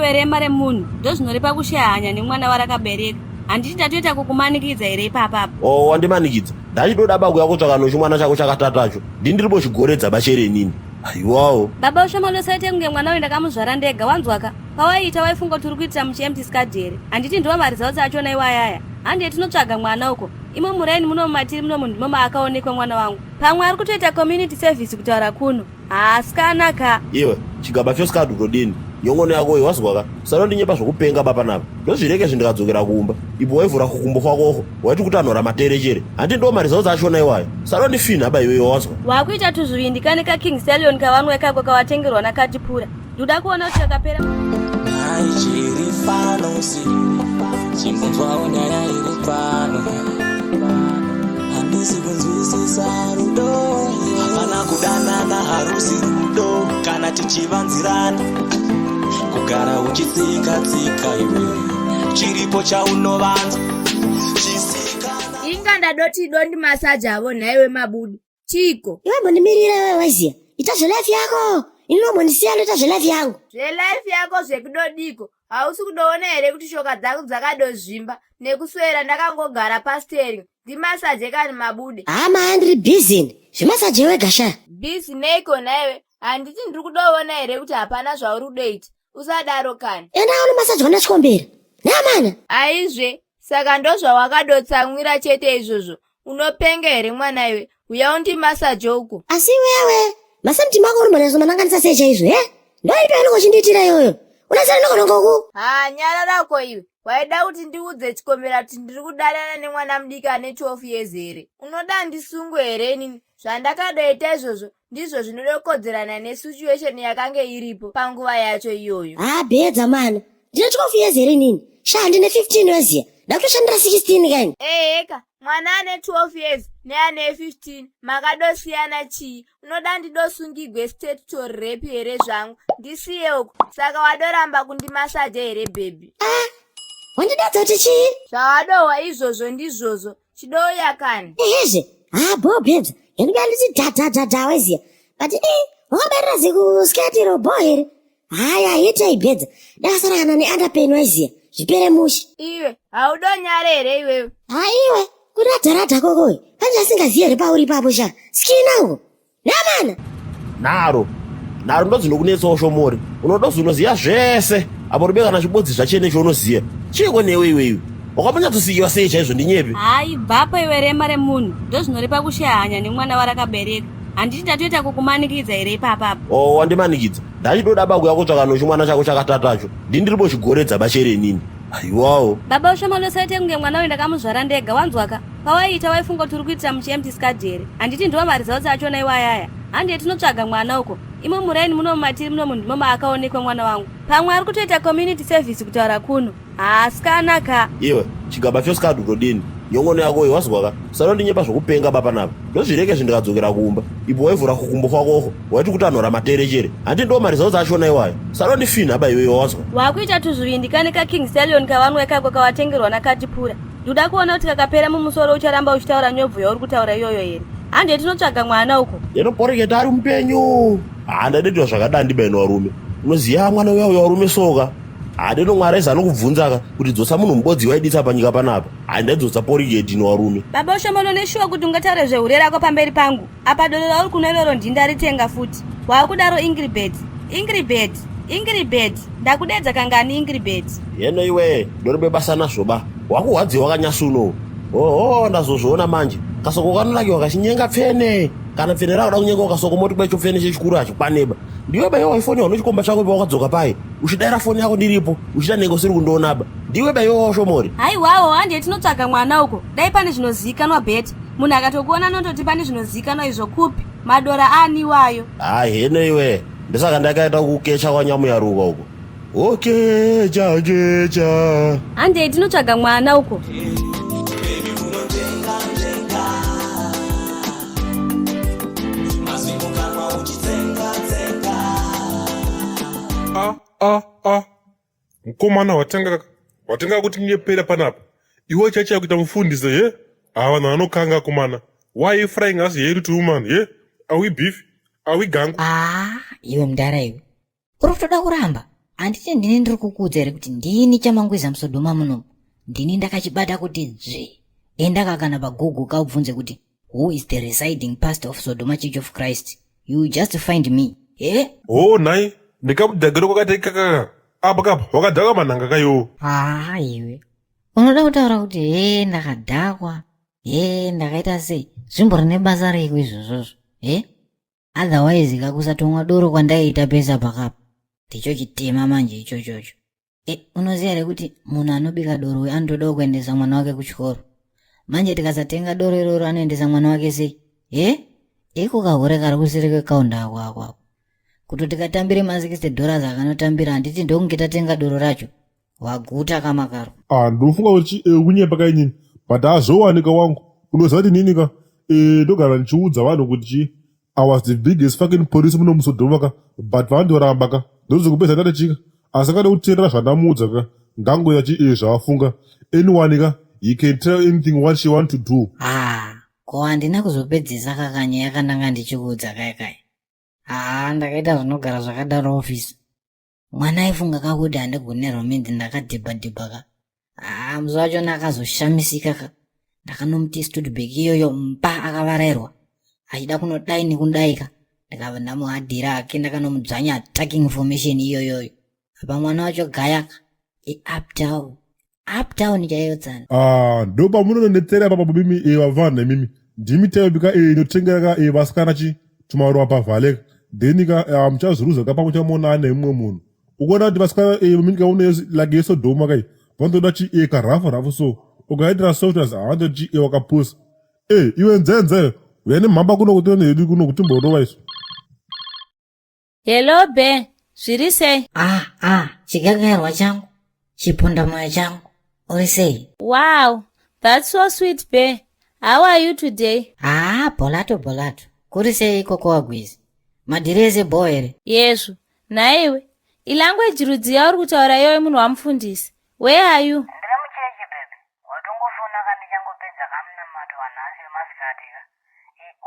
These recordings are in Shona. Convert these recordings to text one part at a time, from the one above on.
iwe rema remunhu ndozvinoripa kushaya hanya nemwana warakabereka. Handiti ndatoita kukumanikidza here ipapa? Wandimanikidza. Ndachitoda baba kutsvaka nochimwana chako chakatatacho. Ndindiripo chigoredza bashere nini. Aiwawo. Baba ushamalosaite kunge mwana uyu ndakamuzvara ndega, wanzwaka? Pawaiita waifunga kuti uri kuitira muchiempty scad here. Handiti ndiwo marizauti achona iwayaya. Handiti tinotsvaga mwana uko. Imo muraini muno mumatiri muno munhu ndimo maakaonekwa mwana wangu. Pamwe ari kutoita community service kutaura kuno. Asikanaka. Iwe chigaba choscad utodini. Nyongono yako iwazwaka. Sanondinyepa zvokupenga baba napa. Ndozvireke zvindikadzokera kuumba. Ipo waivhura kukumbo kwakoko. Waiti kutanhora materechere. Handiti ndiwo marizauti achona iwayo. Sanondifina ba iwe wazwa. Wakuita tuzvivindikane kaKing Stallion kavanwe kako kawatengerwa nakatipura. Ndoda kuona kuti kakapera. Handisi kunzwisisa rudo, hapana kudanana harusi rudo, kana tichivanzirana kugara uchitsika iwe chiripo chaunovanza chisikana. Inga ndadoti dondi masaja avo naiwe mabudi chiko iwe mbonimirira wewe waiziya ita zvelife yako inombonisiya noita zvelife yangu. Zvelife yako zvekudodiko hausi kudoona here kuti shoka dzangu dzakadozvimba nekuswera ndakangogara pastering ndimasaje kani mabude. Hama ndiri busy zvimasaje wega sha. Busy neiko naiwe? Handiti ndiri kudoona here kuti hapana zvauri kudoita usadaro kani. Ena uno masaje wanachikombera namana aizve saka ndozvawakadotsamwira chete izvozvo. Unopenga here mwana iwe? Uya undi masaje uko. Asi wewe masamti mako uri manazo mananganisa secha izvo ndoito inongochinditira iyoyo unasara nokonongoku. Nyara rako iwe waida kuti ndiudze chikombera kuti ndiri kudanana nemwana mudiki ane 12 years here. Unoda ndisungwe here nini? Zvandakadoita izvozvo ndizvo zvinodokodzerana nesituation yakanga iripo panguva yacho iyoyo. Bedza mana ndine 12 years here nini? Sha ndine 15 weziya ndakutoshandira 16 kani. Eka mwana ane 12 years neane 15 makadosiyana chii? Unoda ndidosungigwe statutory rape here zvangu ndisiye uko? Saka wadoramba kundimasaje here baby? Wandidadza kuti chii? Zvawadohwa izvozvo ndizvozvo chidouya kani. Ehezve bedza yandiga nditi dhadha weziya but wakabarira zekusketi robo here. Haya itai bedza dakasarana neunderpen weziya zvipere mushi. Iwe haudonyare here iwewe? Iwe kuradharadha kokowe panje asingaziye here pauri papo sha skinawo namana Naro ndozvinokunetsawo shomori. Unoda zvinoziya zvese apo rubekana chibodzi zvachene chaunoziya. Chiko newe iwewe wakambonatsosiyiwa sei chaizvo ndinyepe? Hai bhapa iwe rema remunhu ndozvinoripa kushaya hanya nemwana warakabereka. Handiti ndatoita kukumanikidza here ipapapo? Wandimanikidza. Ndachitoda baba kutsvaka nochimwana chako chakatatacho. Ndindiripo chigoredza bashere nini. Aiwawo. Baba ushamalosaite kunge mwana uyu ndakamuzvara ndega, wanzwaka? Pawaiita waifunga kuti uri kuitira muchiempty scad here. Handiti ndiwo marizauti achona iwayaya. Handiti tinotsvaga mwana uko. Imo muraini muno mumatiri muno munhu ndimo maakaonekwa mwana wangu. Pamwe ari kutoita community service kutaura kuno. Asikanaka. Iwe chigaba choscad utodini. Nyongono yako iwazwaka. Sanondinyepa zvokupenga baba napa. Ndozvireke zvindikadzokera kuumba. Ipo waivhura kukumbo kwakoko. Waiti kutanhora materechere. Handiti ndiwo marizauti achona iwayo. Sanondifina ba iwe wazwa. Wakuita tuzvivindikane kaKing Stallion kavanwe kako kawatengerwa nakatipura. Ndoda kuona kuti kakapera mumusoro ucharamba uchitaura nyobvu yauri kutaura iyoyo here. Handiti tinotsvaga mwana uko. Poreketa ari mupenyu. Handadetiwa zvakadai ndibaino warume. Unoziya mwana uya warume soka. Handino mwari zanokubvunzaka kuti dzotsa munhu mubodzi waiditsa panyika panapa. Handadzotsa porigeti nowarume. Baba ushambono neshuwa kuti ungataure zvehure rako pamberi pangu. Apa doro rauri kuno iroro ndindaritenga futi. Wakudaro Ingrid. Ndakudedza kangani Ingrid? Yeno iwe ndoribe basa nazvoba. Wakuhwadzi wakanyasuno. Ndazozviona manje. Kasoko kanonakiwa kachinyenga pfene. Kana pfene rakuda kunyenga ukasoko moti kwecho pfene chechikuru hachikwaneba. Ndiwe baiwa ifoni yauno chikomba chako pawakadzoka pai. Uchidaira foni yako ndiripo. Uchida nengo usiri kundionaba. Ndiwe baiwa shomori. Haiwawo handiti tinotsvaga mwana uko. Dai pane zvinozivikanwa beti. Munhu akatokuona nondoti pane zvinozivikanwa izvo kupi? Madora aniwayo. Heno iwe. Ndisaka ndakaita kukecha kwanyamuyaruka uko. Kecha. Handiti tinotsvaga mwana uko. Mukomana watenga kuti nyepera panapa. Iwe chacha kuita mufundise ye? Vanhu vanokanga komana. Why are you frying us here to woman ye? Are we beef? Are we gang? Iwe mdara iwe. Uri kutoda kuramba. Anditi ndini ndiri kukuudza here kuti ndini chamangwiza musodhoma munomu. Ndini ndakachibata kuti dzve. Endakakana paGoogle kaubvunze kuti who is the residing pastor of Sodoma Church of Christ. You just find me. Oh, nai. Ndikabudhagiro kwakati kaka. Apa kapa wakadhakwa manhanga kayo. Iwe. Unoda kutaura kuti ndakadhakwa. Ndakaita sei? Zvimbori nebasa reko izvozvozvo. Otherwise kakusatomwa doro kwandaiita pesa pakapa. Ndicho chitema manje ichochocho. Unoziya here kuti munhu anobika doro anotodawo kuendesa mwana wake kuchikoro. Manje tikasatenga doro iroro anoendesa mwana wake sei? Iko kahore kari kuseri kwekaunda ako. Kuti tikatambire $60 akanotambira handiti ndokunge tatenga doro racho. Waguta kama karo. Ndofunga kuti kunyepa kainyini. But azowanika wangu. Unoziva kuti nini ka? Ndogara ndichiudza vanhu kuti I was the biggest fucking police muno musodhoma ka. But vandoramba ka. Ndozokupedza ndatachika. Asi kada kuteerera zvandamuudza ka. Ndangoya zvaafunga. Anyone ka. You can tell anything what she want to do. Ko handina kuzopedzisa kakanya yakandanga ndichikuudza kai. Ndakaita zvinogara zvakadaro ofisi. Mwana aifunga kakuti handigone romance ndakadhibhadhibha ka. Musi wacho ndakazoshamisika ka. Ndakanomuti Studebaker iyoyo mpa akavarairwa. Achida kunodai nekudai. Ndikabva ndamuhadhira ake ndakanomudzvanya attacking information iyoyoyo. Apa mwana wacho gayaka. Uptown chaiyo tsana. Ndo pamunonondetsera papa mimi vavana mimi. Ndimi taibika inotengera vasikana tumaruva pavhaleka. Then ka muchazuruza kapa muchamuona ane mumwe munhu. Ukaona kuti vasikana mimi kaune like yeSodoma kai. Vandoda karafu so. Ukaitira softwares avandoti wakapusa. Iwe nzenze. Uyane mhamba kuno kuti nedu kuno kuti mborova iso. Hello be. Zviri sei? Chigagairwa changu. Chiponda moyo changu. Uri sei? Wow, that's so sweet be. How are you today? Bolato. Kuri sei koko wagwizi? Madireze boere. Yesu. Naiwe. Ilanguage rudziya uri kutaura iyoyo munhu wamufundisi. Where are you? Ndiri muchechi bebe. Watongofuna kandichangopedza kamunamato wanhasi wemasikati ka.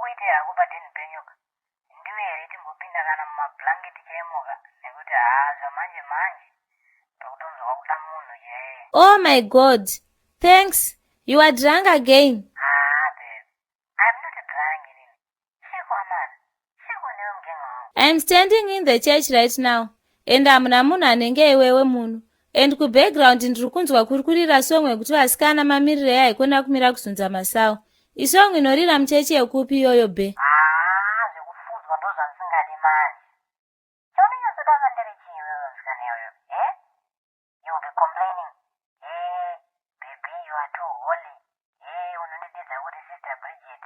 Uite hako padeni penyuka. Ndiwe here timbopinda kana mumablanketi chaimoka. Nekuti zvamanje manje. Tokutonzwa kuda munhu chaiye. Oh my God. Thanks. You are drunk again. Babe. I'm not drunk in it. Shikwa man. Shikwa newe mgenga wangu. I'm standing in the church right now. And hamuna munhu anenge iwewe munhu. And kubackground ndiri kunzwa kurikurira song yekuti vasikana mamirire haikona kumira kuzunza masawu. Isong inorira muchechi yekupi iyoyo be? Zvekufudzwa ndo zvandisingadi manje. Chaunonyatsoda ndiri chii wewe musikana iyoyo? You'll be complaining. Baby, you are too holy. Unondidedza kuti Sister Bridget.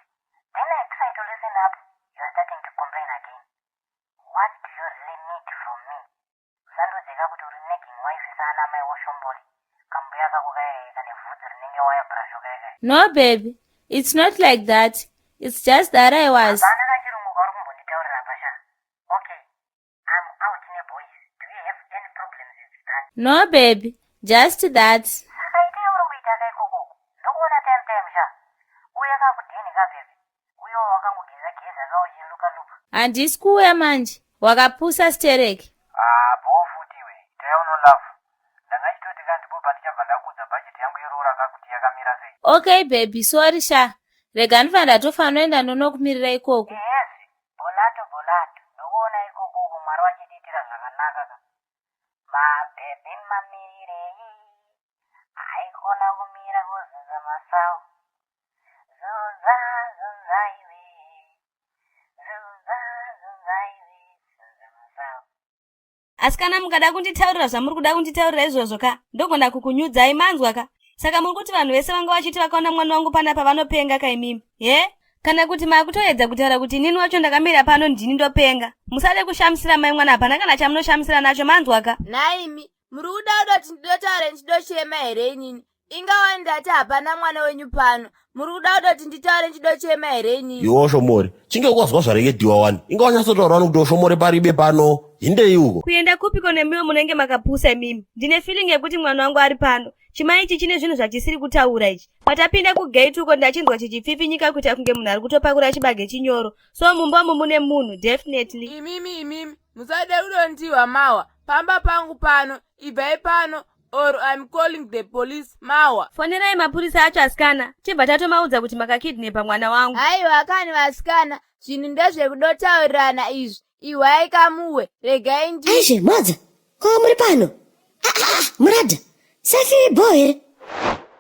Then I try to listen up. You are starting to complain again. What do you really need from me? Usandodzeka kuti uri nagging wife sana mai washomboli. Kambuya kako kayaika nevhudzi rinenge waya brasho kayakai. No baby, it's not like that. It's just that I was. Hapana kachirungu kauri kumbonditaurira pasha. Okay, I'm out neboys. Do you have any problems with that? No baby, just that. Saka itei uri kuita kaikoko. Ndokuona time sha. Uya kakudhini kabebe. Uyo wakangogeza kauchiluka-luka. Handisi kuuya manje. Wakapusa stereki. Bofutiwe. Taiuno love. Ndangachitoti kandipo pandichabva ndakudza bhajeti yangu yerora kakuti yakamira sei. Okay baby, sorry sha. Rega ndibva ndatofanoenda nonokumirira ikoko. Yes, bolato. Ndokuona ikoko Mwari wachiditira zvakanaka ka. Mabhebhi mamirei. Haikona kumira kuzunza masawu. Zunza iwe. Zunza iwe. Zunza masawu. Asikana mukada kunditaurira zvamuri kuda kunditaurira izvozvo ka. Ndogona kukunyudzai manzwa ka. Saka muri kuti vanhu vese vanga vachiti vakaona mwana wangu panapa vanopenga kaimimi. Kana kuti makutoedza kutaura kuti nini wacho ndakamira pano ndini ndopenga. Musade kushamisira mai mwana hapana kana chamunoshamisira nacho manzwa ka. Naimi, muri kuda kuti ndidotaure ndichidochema here inini? Ingawa ndati hapana mwana wenyu pano. Muri kuda kuti nditaure ndichidochema here inini? Iwo Shomori, chinge kwazwa zvarekediwa wani. Ingawa nyatsotaura kuti Shomori paribe pano. Hinde uko. Kuenda kupiko nemiwo munenge makapusa mimi. Ndine feeling yekuti mwana wangu ari pano. Chimai ichi chine zvinhu zvachisiri kutaura ichi. Patapinda kugate uko ndachinzwa chichipfipinyika kuti akunge munhu ari kutopakura chibage chinyoro. So mumba mune munhu definitely. Imimi, musade kudondiwa mawa. pamba pangu pano, ibvai pano, or I'm calling the police, mawa. Fonerai mapurisa acho asikana, tibva tatomaudza kuti makakidnepa mwana wangu. Haiwa kani vasikana, zvinhu ndezvekudotaurirana izvi. Iwai kamuwe, regai ndi. Aishe, modza, ko muri pano? Muradha, safi boy here.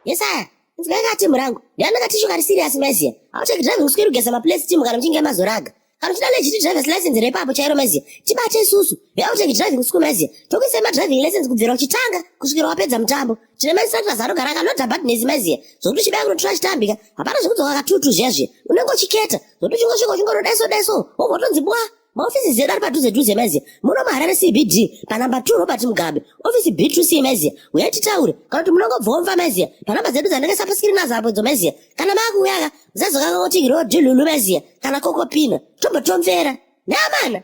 Yesaya, nzikakati murangu, ndianakati shukari serious maziya. Hauteki driving school kugesa maplace team kana mchinge mazoraga. Kana uchida legit driver's license repapo chairo maziya. Tibate isusu, hauteki driving school maziya. Tokuise ma driving license kubvira uchitanga kusvikira wapedza mutambo. Tine maisatra zarogara akanota badness maziya. Zokuti chibaya kunotora chitambika, hapana zvekudzoka katutu zvezve. Unenge uchiketa, zokuti chingosvika uchingorodaiso, wogotonzi bwa. Maofisi zedu ari padhuze maziya. Muno muHarare CBD panamba 2 Robert Mugabe. Ofisi B2C maziya. Uyai titaure kana kuti munongobvomva maziya. Panamba zedu dzanenge sapaskiri nazapo dzo maziya. Kana makuyaga zazoka kuti road lulu maziya. Kana kokopina. Tombotomvera. Namana.